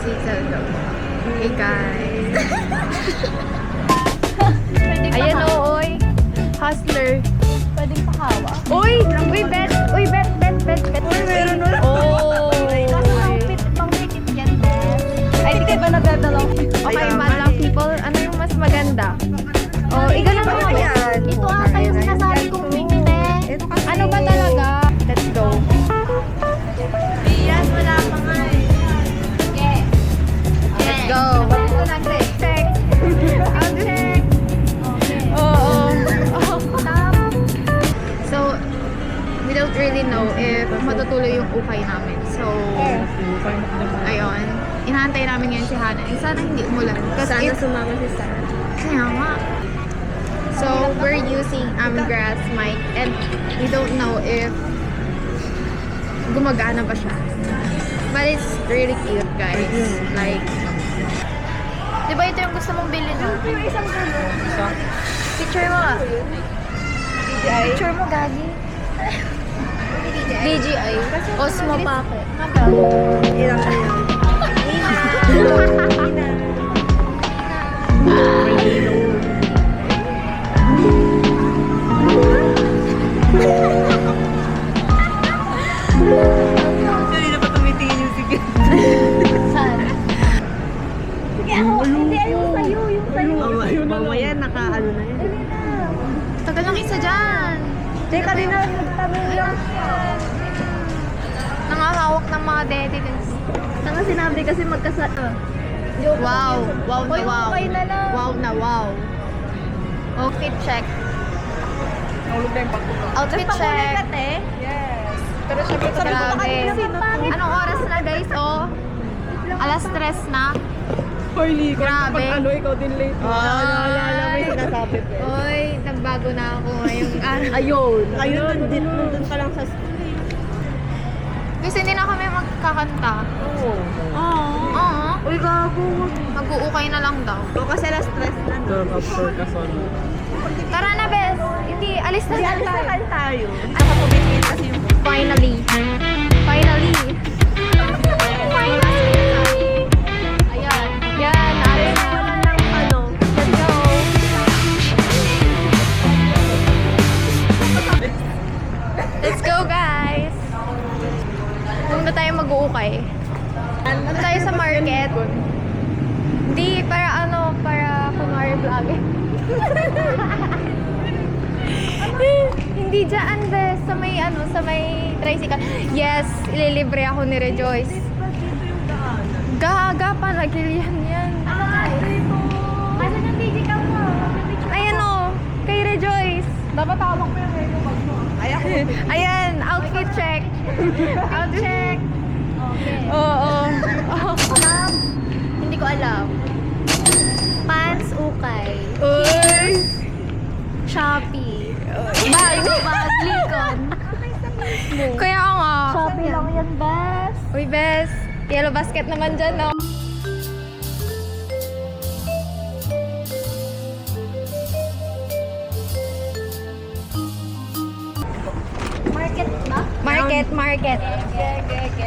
si Zelda. Hey guys. Ayan o, oy. Hustler. Pwedeng pahawa. Uy! Uy, bet! Uy, bet! Uy, meron nun. Oh! Pang-tikit yan, Beth. Ay, di kayo ba nagdadalaw? Okay, madlang people. Ano yung mas maganda? Oh, ikaw na mga Ayan. Ito ata yung sinasabi kong bibili. Ano ba talaga? Let's go. Yes, wala pa nga eh. Okay. Let's go. Check. I'll check. Okay. Oo. Stop. So, we don't really know if matutuloy yung ukay namin. So, ayun. Inahantay namin ngayon si Hana. Sana hindi umulan. Sana If, sumama si Sarah. kaya nga. So, we're using grass mic and we don't know if gumagana ba siya. But it's really cute, guys. Like, Di ba ito yung gusto mong bilhin? Yung isang gulo. Picture mo nga. Picture mo, Gagi. DJI. Osmo Pocket. Ilang ka yan. Kanina pa tumitingin yung sige. Saan? Hindi, ayun sa'yo. Yung sa'yo. Mamaya naka-ano na yun. Tagal lang isa dyan. Teka, kanina nagtanong lang. Nangahawak ng mga dedicates. Saka sinabi kasi Wow. Wow na Uy, wow. okay na lang. Wow na wow. Outfit check. Outfit check. Pero syempre Grabe. Anong oras na guys? Oh. Alas 3 na. Holy, Grabe. ikaw din late. Naalala mo yung sinasabi ko. Oy, nagbago na ako ngayong araw. Ayun, nandun pa lang sa school. Kasi hindi na kami magkakanta. Oo. Oo. Uy, gago. Mag-uukay na lang daw. O kasi alas stress na. Tara na, Bes. Hindi, alis na Alis tayo. na tayo. Nakapumigil kasi yung Finally. Finally. Ayan. Yan, alis na. ng ano. Let's go. Let's go, guys. Punta tayo mag-uukay. Punta tayo sa market. Hindi, para kunwari vlogging. Hindi dyan, Bes. Sa may tricycle. Yes, ililibre ako ni Rejoice. Gaga pa, nagilihan yan. Ano yung digital mo? Ayan o, kay Rejoice. Dapat tawag mo yung hair mo. Ay, ako. Ayan, outfit check. Out check. Okay. Oo. Hindi ko alam. Pants ukay. Uy. Shopee. Bag. Lincoln. Kaya nga. Shopee lang yan, Bes. Uy, Bes. Yellow basket naman dyan, no? Market ba? Market.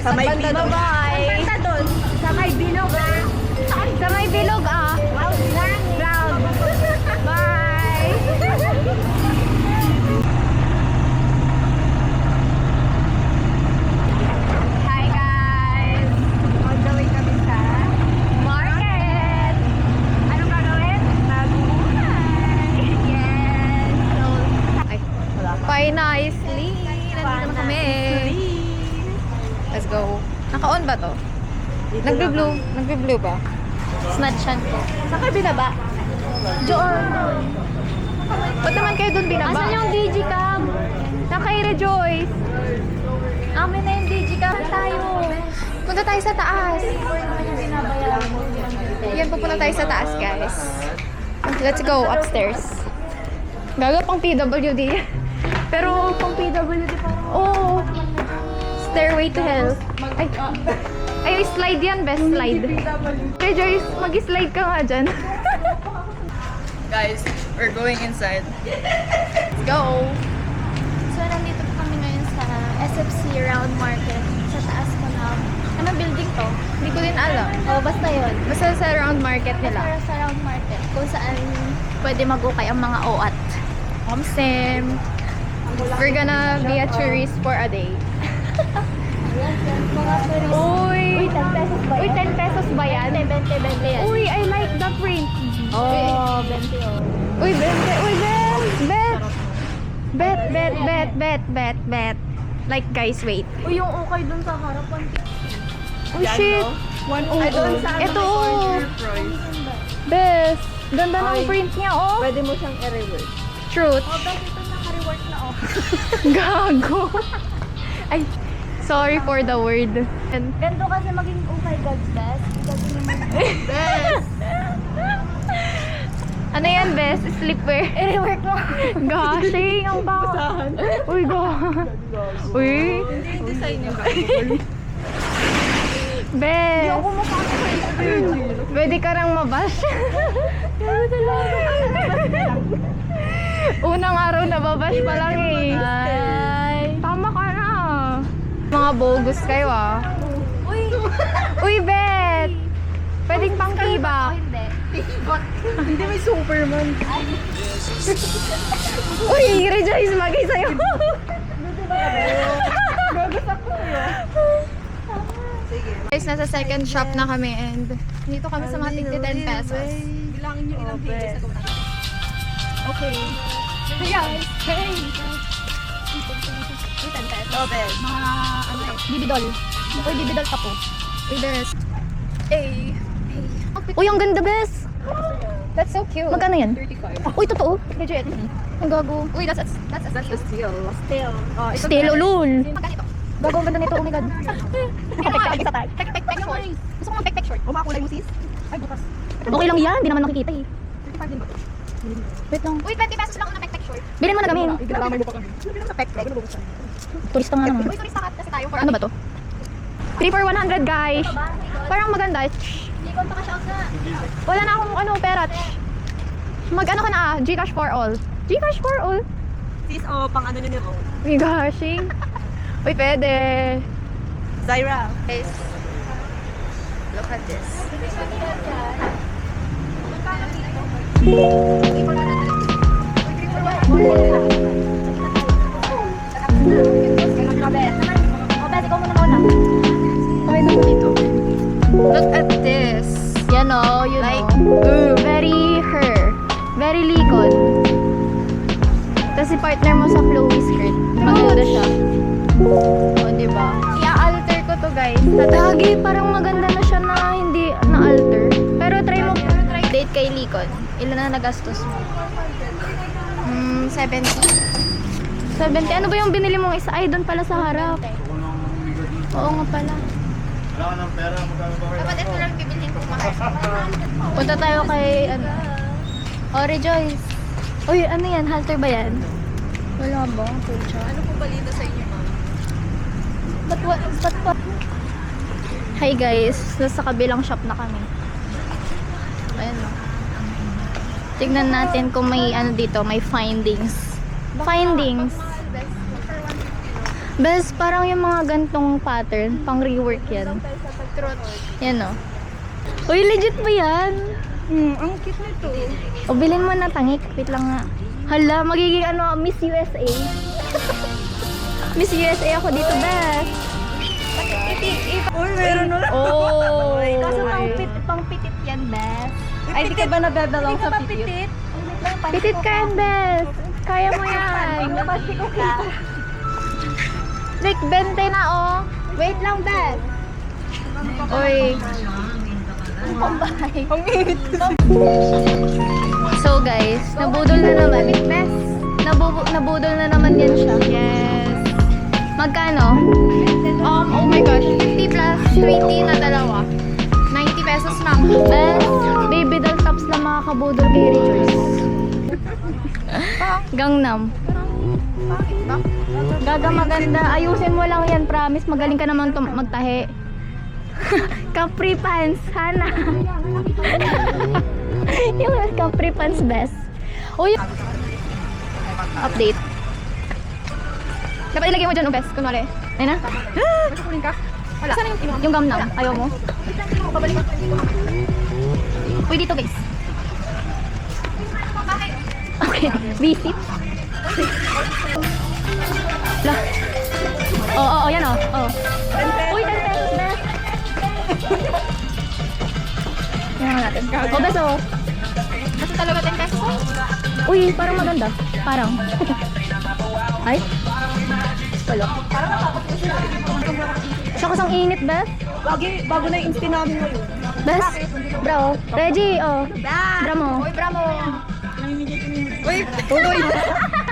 Sa may Banda bilog. Bye. Saan doon? Sa may bilog, ah. Sa may bilog, ah. Wow, Vlog. Bye. Hi, guys. On the way kami sa market. Anong gagawin? Mag-uukay. Yes. So, ay, wala pa. Finally. Nandito na kami. Let's go. Naka-on ba to? Nagbe-blue. Nagbe-blue ba? Snatchan ko. Saan kayo binaba? Doon. Ba't naman kayo doon binaba? Asan yung digicam? Na kay Rejoice. Amin na yung digicam. Tayo. Punta tayo sa taas. Yan, pupunta tayo sa taas, guys. Let's go upstairs. Gaga pang PWD. Pero pang PWD pa. Oo. Stairway to Hell. Ay, slide yan, best slide. Rejoice, mag-slide ka nga dyan. Guys, we're going inside. Let's go. So, nandito po kami ngayon sa SFC Round Market. Sa taas po na. Anong building to? to? Hindi ko din alam. O, basta yun. Basta sa round market nila. Sa round market, kung saan pwede mag-ukay ang mga OAT. Sim. We're gonna be a tourist for a day. Mga tourist. Uy! 10 pesos ba yan? Uy, 10 pesos ba yan? 20 yan. Uy, I like the print. Oh, 20 oh. Uy, bet! Uy, bet! Bet! Like, guys, wait. Uy, yung ukay dun sa harapan. Oh, shit! Ay, doon sa ano, Ito, may oh. corner price. Best! Ganda ng print niya, oh. Pwede mo siyang i-reverse. Truth. Oh, bet ito naka-reward na oh. Gago. Ay, sorry for the word. And, Ganda kasi maging ukay, God's best. Kasi naman. Best! ano yan, best? Sleepwear. I-rework mo. Gashing, ang baka. Basahan. Uy, Uy. Hindi yung design niya. Best. Ako mukha ko Pwede ka rang mabash. Unang araw na babash pa lang eh. Ay. Tama ka na. Mga bogus kayo ah. Uy. Uy, Bet! Pwedeng pang tibak. Hindi. Hindi may Superman. Uy, Rejoice, magay sa'yo. Sige. Guys, nasa second shop na kami and dito kami sa mga tigti 10 pesos. Bilangin niyo ilang pages ako. Okay. Hey guys! Hey! 10 pesos. Oh, best. Mga ano eh, bibidol. Uy, bibidol ka po. Uy, best. Hey! Uy, ang ganda, best! That's so cute. Magkano yan? 35. Uy, totoo? Legit. Ang gago. Uy, that's a Still. Still. Oh, ito Stelo, lol. Magkano? Gago, ang ganda nito. Oh my god. Isa tayo. Pek short. Gusto ko ng pek short. O, makulay mo sis? Ay, bukas. Okay lang yan. Hindi naman nakikita eh. 35 din ba? Wait lang. Uy, 20 pesos lang ako ng pek short. Bilhin mo na kami. Ginamay mo pa kami. Sino sa pek? Ano bubuksan? Turista nga naman. Uy, turista kasi tayo. Ano ba to? 3 for 100, guys. Parang maganda. Hindi ko pa-shout na. Wala na akong pera. Mag-ano ka na Gcash for all. Gcash for all? Sis, oh, pang ano nyo nyo. Uy, gashing. Uy, pwede. Zyra. Guys, look at this. Look at this. Yan o, you Like, know. very her. Very likod. Tapos partner mo sa flowy skirt. Maganda siya. O, diba? I-alter ko to, guys. Tatagi, parang maganda na siya na hindi na-alter. Pero try mo. Date kay likod. Ilan na nagastos mo? 70? 70? Ano ba yung binili mong isa? Ay, doon pala sa harap. Oo nga pala. Wala ka ng pera, magkano ba kayo? Dapat ito lang bibilhin ko mahal. Punta tayo kay, ano? Oh, Rejoice. Uy, ano yan? Halter ba yan? Wala ba? Pucha. Ano po balita sa inyo, ma'am? Ba't? Hi guys, nasa kabilang shop na kami. Ayan o. Tignan natin kung may ano dito, may findings. Findings. Best, parang yung mga gantong pattern, pang rework yan. Yan o. Uy, legit ba yan? Ang cute nito. O, bilhin mo na tangik. Wait lang nga. Hala, magiging ano, Miss USA. Miss USA ako dito, best. Uy, meron na lang. Oh. Kaso pang pitit yan, best. Ay, di ka ba nabebelong sa pitit? Pitit ka yan, best. Kaya mo yan. Like, 20 na, oh. Wait lang, best. Uy. So, guys, nabudol na naman. Best. Nabudol na naman yan siya. Yes. Magkano? Oh my gosh. 50 plus 20 na dalawa. 90 pesos lang. Best. Baby doll tops na mga kabudol kay Rejoice. Gangnam. Gaga maganda. Ayusin mo lang yan, promise. Magaling ka naman magtahe. Capri pants, Hana. Yung Capri pants best. Uy, update. Dapat ilagay mo dyan, best. Kunwari. Ayun na. Kunin ka. Wala. Yung gum nam. Ayaw mo? Uy, dito guys. Okay. Visit. La. Oo, yan o. Oh. Uy, 10 pesos na. Yan natin. O, beso. Basta talaga 10 pesos. Uy, parang maganda. Parang. Ay? Wala. Siya kasang init, Beth. Bago na yung instant namin ngayon. Beth? Bro. Reggie, oh. Bra mo. Uy, bravo.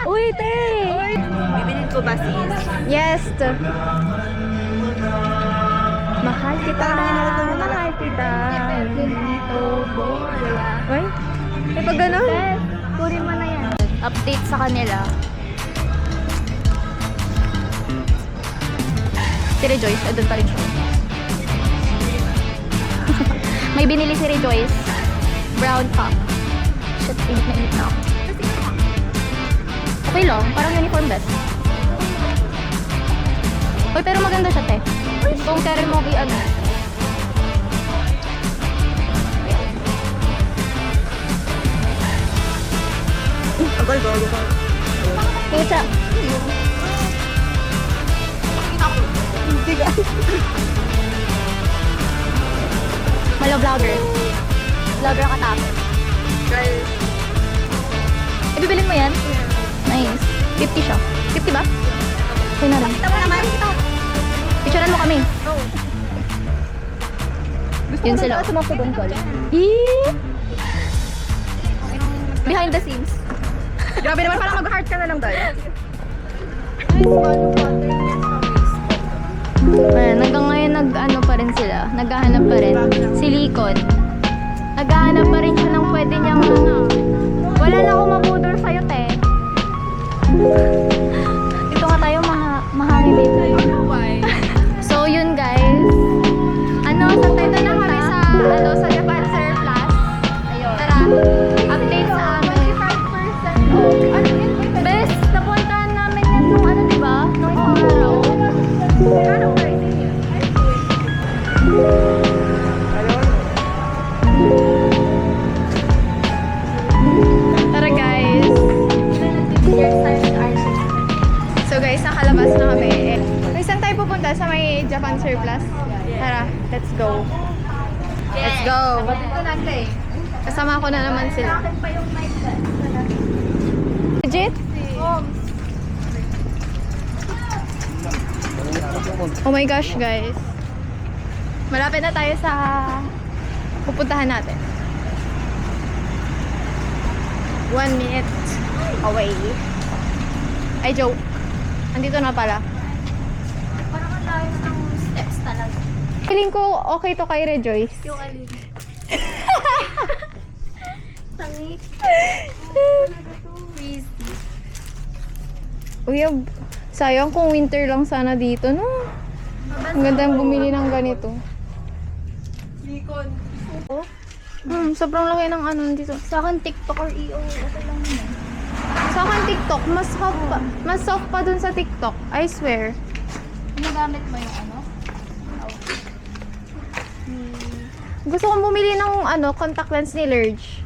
Uy, te. Bibilin ko ba sis? Yes. Mahal kita. Mahal kita. Uy? Eh, pag gano'n? Kunin mo na yan. Update sa kanila. Si Rejoice, doon pa rin siya. May binili si Rejoice. Brown cup. Shit, init na ako. Okay lang, parang uniform best. Uy, pero maganda siya, te. Kung carry mo kay ano. Agay, bago ka. Pucha. Malo vlogger. Vlogger ka tapos. Guys, Ibibilin mo yan? Nice. 50 siya. 50 ba? Okay na lang. tama naman. Picturean mo kami. Yun sila. Sumasabon ko. Behind the scenes. Grabe naman, parang mag-heart ka na lang dahil. Ayan, hanggang ngayon nag-ano pa rin sila. Naghahanap pa rin. Silicon. Naghahanap pa rin siya ng pwede niyang ano. Wala na akong mabudol sa'yo, te. Dito nga tayo mahangin dito. So, yun guys. Ano, sa tayo na kami sa Japan Surplus. Ayun. Tara, update sa amin. 25%. Best, napuntahan namin yan nung ano, diba? Nung isang araw. Tara guys. So guys, nakalabas na kami. Eh, saan tayo pupunta? Sa may Japan Surplus? Tara, let's go. Let's go. Kasama ko na naman sila. Legit? Oh my gosh guys. Malapit na tayo sa pupuntahan natin. 1 minute away. Ay, joke. Andito na pala. Parang ang layo ng steps talaga. Feeling ko okay to kay Rejoice. Yung alin. Tangi. Uy, sayang kung winter lang sana dito, no? Ang ganda bumili ng ganito. Sobrang laki ng ano dito. Sa akin, TikTok or EO. Okay lang naman. Sa akin TikTok, mas soft pa dun sa TikTok. I swear. Ginagamit mo yung ano? Gusto kong bumili ng ano, contact lens ni Lurge.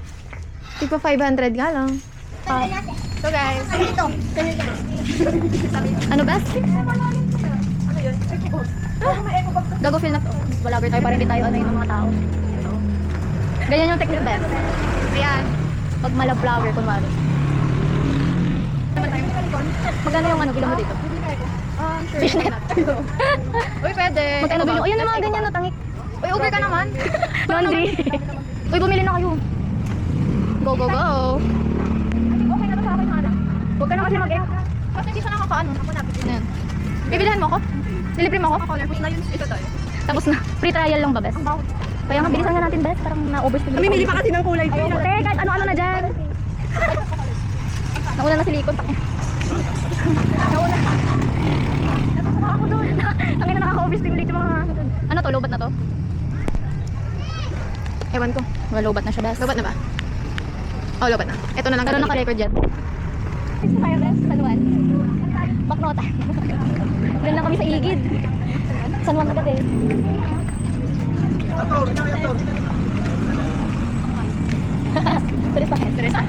Tipo 500 nga lang. So guys. Ano ba? Gago feel na to. Vlogger tayo, parang hindi tayo ano yung mga tao. Ganyan yung technique best. Ayan. Pag mala-vlogger, kunwari. Magkano yung ano, bilo mo dito? Fishnet. Uy, pwede. Magkano bilo? Ayun yung mga ganyan na tangik. Uy, over ka naman. Laundry. Uy, bumili na kayo. Go, go, go. Okay na ba sa akin yung anak? Huwag ka na kasi mag-egg. Kasi hindi siya nakakaano. Ayan. Bibilihan mo ako? Nilibre mo ako? Tapos na yun, ito tayo. Tapos na. Free trial lang ba, best? Kaya nga, bilisan nga natin, best. Parang na-overspeed. Namimili pa kasi ng kulay. Ayoko. Te, kahit ano-ano na dyan. Nauna na silikon. Nauna. Ako doon. Tangin na nakaka-overspeed ulit yung mga... Ano to? Lobat na to? Ewan ko. Well, lobat na siya, best. Lobat na ba? Oh, lobat na. Ito na lang. Gano'n naka-record dyan. Ito tayo, best. Saluan. Baknota. Doon lang kami sa igid. San Juan agad eh. Turis pa. Turis pa.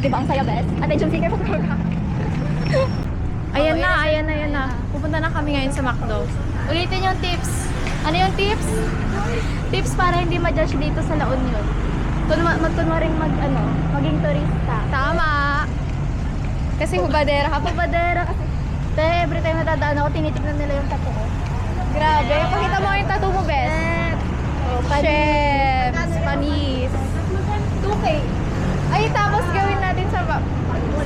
Diba ang saya, best? Attention seeker po. Ayan na. Pupunta na kami ngayon sa McDo. Ulitin yung tips. Ano yung tips? Tips para hindi ma-judge dito sa La Union. Magkunwaring maging turista. Tama. Kasi hubadera ka pa. Kabadera kasi. Te, every time nadadaan ako, tinitignan nila yung tattoo ko. Grabe. Pakita mo yung tattoo mo, best. Chef. Panis. 2K. Ay, tapos gawin natin sa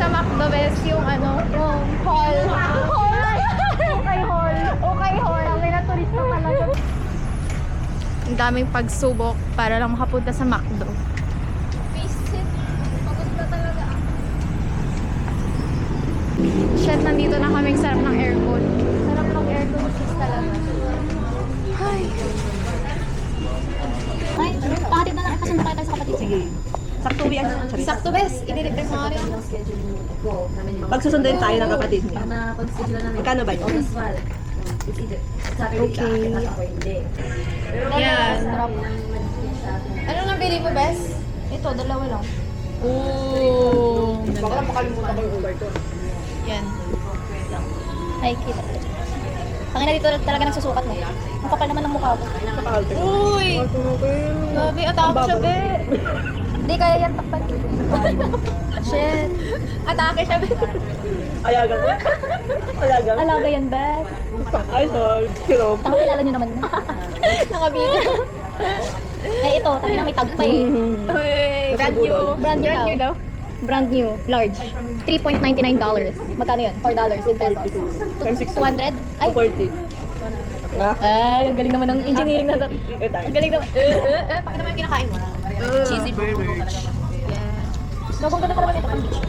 McDo, best, yung yung hall. Okay, hall. Okay, hall. Ang na turista talaga. Ang daming pagsubok para lang makapunta sa McDo. Visit. Pagod na talaga ako. Shit, nandito na kaming sarap ng aircon. Sarap ng aircon sis talaga. Ay. Ay, pakatid na lang. Ipasundo tayo sa kapatid. Sige. Sakto yan. Sakto, best. Ididipres mo nga rin. Pagsusunduin tayo ng kapatid niya. Magkano ba yun? Okay. Yan. Ano nabili mo, best? Ito, dalawa lang. Ooh. Baka lang makalimutan ko yung Uber ko. Yan. Ay, kita. Pangina dito talaga nagsusukat mo. Ang kapal naman ng mukha ko. Uy! Grabe, atake siya, be. Hindi kaya yan takpan. Shit. Atake siya, be. Ayagan ko. Ayagan. Alaga yan, Beth. Ay, sorry. Hirap. Taka kilala nyo naman. Nakabili. Eh, ito. Taki na may tag pa eh. Uy, brand new. Brand new Brand new daw. Brand new. Large. $3.99. Magkano yun? $4 in pesos. Times 6. 200? Ay, 40. Ha? ay, ang galing naman ng engineering na to. Eh, tayo. Ang galing naman. Pakita mo yung kinakain mo. Cheesy burger. So, kung ganda talaga nito pang beach.